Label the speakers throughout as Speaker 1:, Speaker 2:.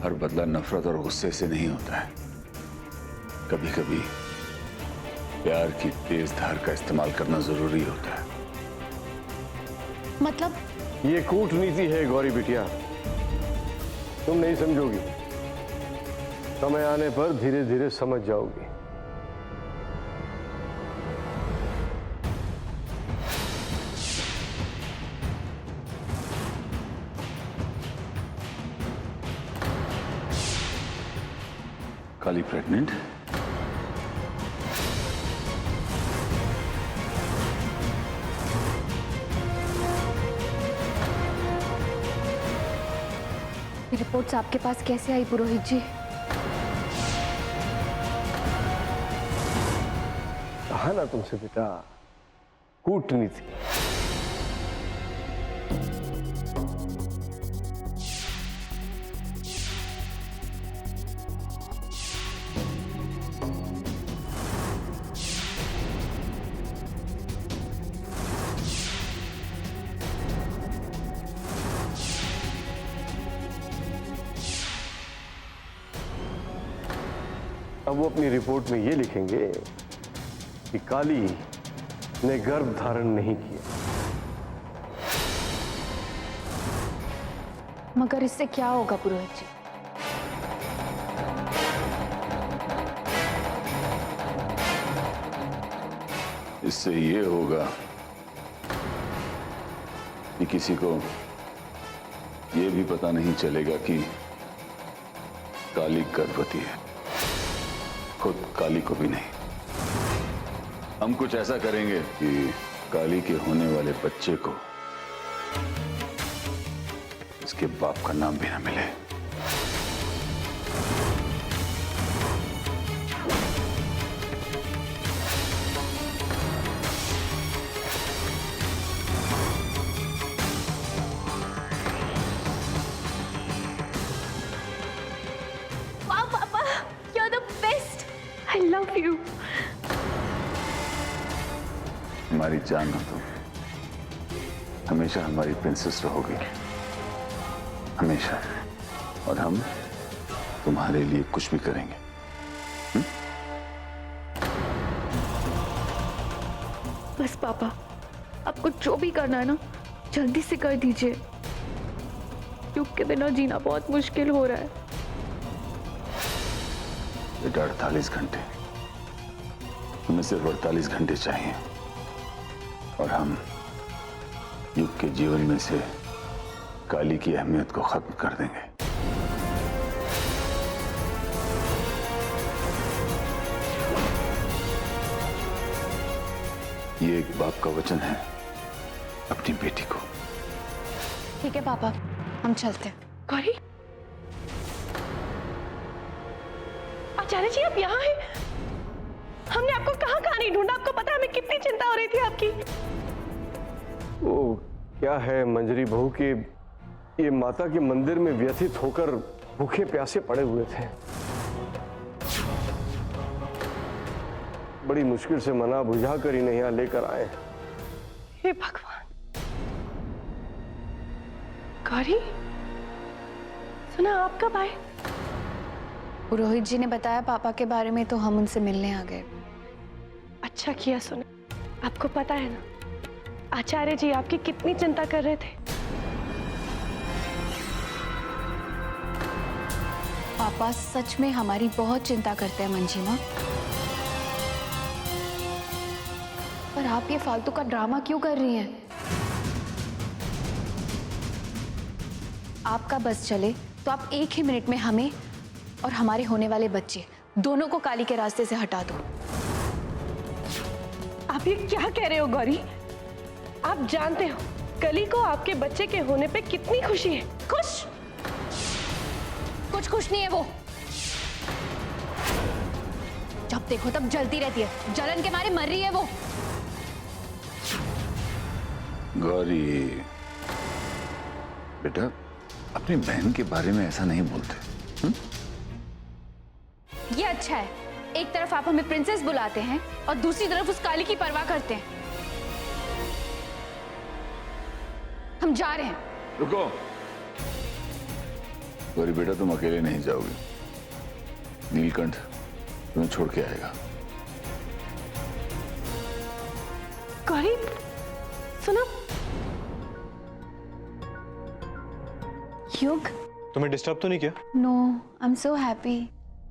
Speaker 1: हर बदला नफरत और गुस्से से नहीं होता है। कभी कभी प्यार की तेज धार का इस्तेमाल करना जरूरी होता है।
Speaker 2: मतलब?
Speaker 3: ये कूटनीति है गौरी बिटिया, तुम नहीं समझोगी, समय आने पर धीरे धीरे समझ जाओगी।
Speaker 1: काली प्रेग्नेंट?
Speaker 2: रिपोर्ट्स आपके पास कैसे आई पुरोहित जी?
Speaker 3: कहा ना तुमसे बेटा, कूटनीति। अब वो अपनी रिपोर्ट में ये लिखेंगे कि काली ने गर्भ धारण नहीं किया।
Speaker 2: मगर इससे क्या होगा पुरोहित जी?
Speaker 1: इससे ये होगा कि किसी को ये भी पता नहीं चलेगा कि काली गर्भवती है, खुद काली को भी नहीं। हम कुछ ऐसा करेंगे कि काली के होने वाले बच्चे को इसके बाप का नाम भी ना मिले।
Speaker 2: वाह पापा, you're the best. I love you.
Speaker 1: हमारी जान हो तुम, हमेशा हमारी प्रिंसेस रहोगी, हमेशा। और हम तुम्हारे लिए कुछ भी करेंगे।
Speaker 2: बस पापा, आपको जो भी करना है ना, जल्दी से कर दीजिए। युग के बिना जीना बहुत मुश्किल हो रहा है।
Speaker 1: बेटा 48 घंटे, हमें सिर्फ 48 घंटे चाहिए और हम युग के जीवन में से काली की अहमियत को खत्म कर देंगे। ये एक बाप का वचन है अपनी बेटी को।
Speaker 2: ठीक है पापा, हम चलते हैं।
Speaker 4: गौरी, आचार्य जी आप यहाँ हैं? हमने आपको कहाँ कहाँ नहीं ढूंढा। आपको पता है हमें कितनी चिंता हो रही थी आपकी।
Speaker 3: वो क्या है मंजरी बहू के ये माता के मंदिर में व्यथित होकर भूखे प्यासे पड़े हुए थे। बड़ी मुश्किल से मना बुझा कर इन्हें यहाँ लेकर आए।
Speaker 4: हे भगवान। गौरी, सुना आप कब आए?
Speaker 2: पुरोहित जी ने बताया पापा के बारे में, तो हम उनसे मिलने आ गए।
Speaker 4: अच्छा किया सुना। आपको पता है ना आचार्य जी आपकी कितनी चिंता कर रहे थे।
Speaker 2: पापा सच में हमारी बहुत चिंता करते हैं मंजी माँ। पर आप ये फालतू का ड्रामा क्यों कर रही हैं? आपका बस चले तो आप एक ही मिनट में हमें और हमारे होने वाले बच्चे दोनों को काली के रास्ते से हटा दो।
Speaker 4: आप ये क्या कह रहे हो गौरी? आप जानते हो कली को आपके बच्चे के होने पे कितनी खुशी है।
Speaker 2: खुश? कुछ खुश नहीं है वो। जब देखो तब जलती रहती है, जलन के मारे मर रही है वो।
Speaker 1: गौरी बेटा, अपनी बहन के बारे में ऐसा नहीं बोलते।
Speaker 2: ये अच्छा है, एक तरफ आप हमें प्रिंसेस बुलाते हैं और दूसरी तरफ उस काली की परवाह करते हैं। हम जा रहे हैं।
Speaker 1: रुको, गौरी बेटा तुम अकेले नहीं जाओगे, नीलकंठ तुम्हें छोड़ के आएगा।
Speaker 4: गौरी सुनो।
Speaker 2: युग,
Speaker 5: तुम्हें डिस्टर्ब तो नहीं किया?
Speaker 2: No, I am so happy.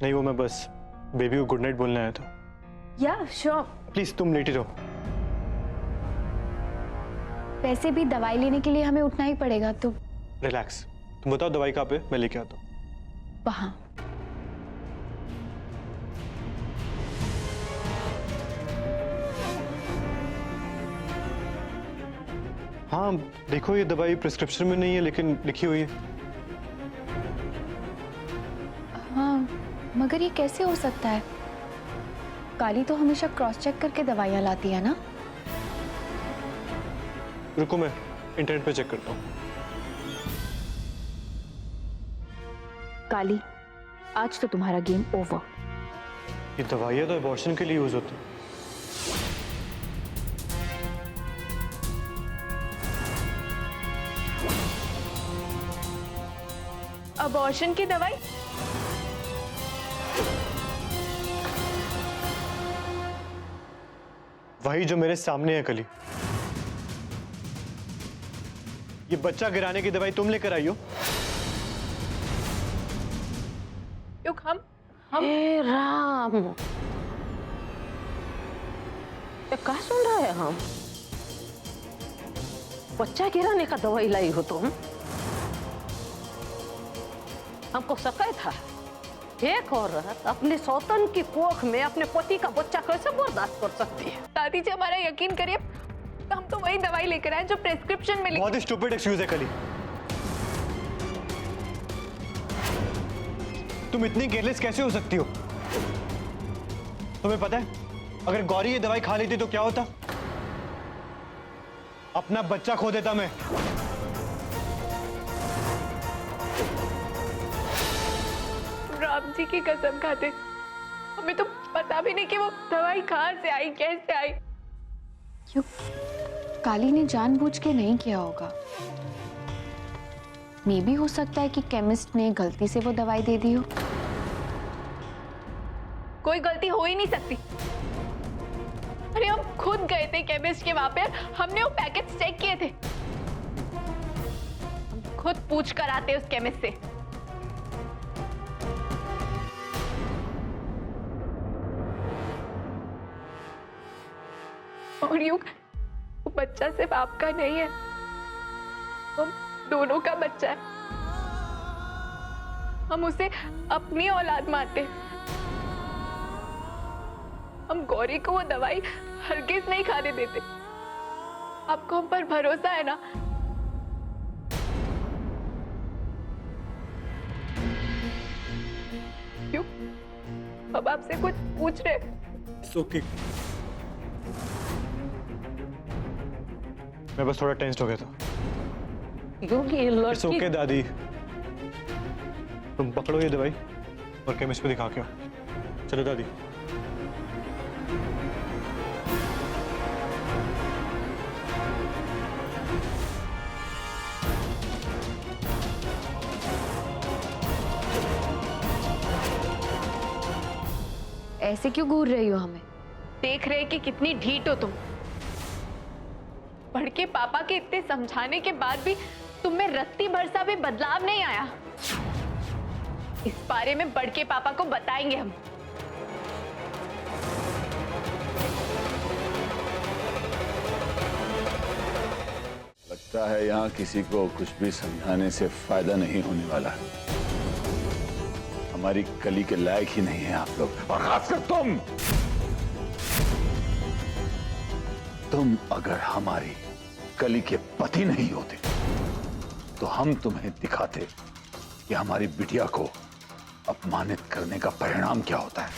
Speaker 5: नहीं, वो मैं बस बेबी को गुड नाइट बोलने आया था।
Speaker 2: या श्योर।
Speaker 5: प्लीज तुम लेटी रहो।
Speaker 2: वैसे भी दवाई लेने के लिए हमें उठना ही पड़ेगा, तो
Speaker 5: रिलैक्स। तुम बताओ दवाई कहाँ पे, मैं लेके आता हूँ।
Speaker 2: वहां।
Speaker 5: हाँ देखो, ये दवाई प्रिस्क्रिप्शन में नहीं है लेकिन लिखी हुई है।
Speaker 2: हाँ, मगर ये कैसे हो सकता है? काली तो हमेशा क्रॉस चेक करके दवाइयाँ लाती है ना।
Speaker 5: रुको, मैं इंटरनेट पे चेक करता हूँ।
Speaker 2: काली, आज तो तुम्हारा गेम ओवर।
Speaker 5: ये दवाइयाँ तो अबॉर्शन के लिए यूज होती है।
Speaker 4: अबॉर्शन की दवाई?
Speaker 5: वही जो मेरे सामने है कली। ये बच्चा गिराने की दवाई तुम लेकर आई हो?
Speaker 4: युग, हम
Speaker 6: हे राम, ये क्या सुन रहे हैं हम? बच्चा गिराने का दवाई लाई हो तुम? हमको शक था एक औरत अपने सौतन की कोख में अपने पति का बच्चा कैसे बर्दाश्त कर सकती है?
Speaker 4: दादी जी हमारा यकीन करिए, हम तो वही दवाई लेकर आए जो प्रेस्क्रिप्शन में लिखी।
Speaker 5: बहुत ही स्टूपिड एक्सक्यूज है कली। तुम इतनी केयरलेस कैसे हो सकती हो? तुम्हें पता है अगर गौरी ये दवाई खा लेती तो क्या होता? अपना बच्चा खो देता मैं।
Speaker 4: राम जी की कसम खाते, हमें तो पता भी नहीं कि वो दवाई कहाँ से आई, कैसे आई।
Speaker 2: क्यों? काली ने जानबूझ के नहीं किया होगा। मे भी हो सकता है कि केमिस्ट ने गलती से वो दवाई दे दी हो।
Speaker 4: कोई गलती हो ही नहीं सकती। अरे हम खुद गए थे केमिस्ट के वहां पे, हमने वो पैकेट चेक किए थे। हम खुद पूछ कर आते उस केमिस्ट से। और युग, वो बच्चा सिर्फ आपका नहीं है, हम दोनों का बच्चा है। हम उसे अपनी औलाद मानते हैं। हम गौरी को वो दवाई हरगिज नहीं खाने देते। आपको हम पर भरोसा है ना? क्यों? अब आपसे कुछ पूछ रहे?
Speaker 5: ओके, मैं बस थोड़ा टेंस्ड हो गया था।
Speaker 6: क्योंकि ये
Speaker 5: इट्स
Speaker 6: लड़की
Speaker 5: ओके दादी, तुम पकड़ो ये दवाई और केमिस्ट पे दिखा के आओ। चलो दादी।
Speaker 2: ऐसे क्यों घूर रही हो हमें?
Speaker 4: देख रहे कि कितनी ढीठ हो तुम। पढ़ के पापा के इतने समझाने के बाद भी तुम में रत्ती भर सा भी बदलाव नहीं आया। इस बारे में बढ़ के पापा को बताएंगे हम।
Speaker 1: लगता है यहाँ किसी को कुछ भी समझाने से फायदा नहीं होने वाला। हमारी कली के लायक ही नहीं है आप लोग, और खासकर तुम अगर हमारी कली के पति नहीं होते तो हम तुम्हें दिखाते कि हमारी बिटिया को अपमानित करने का परिणाम क्या होता है।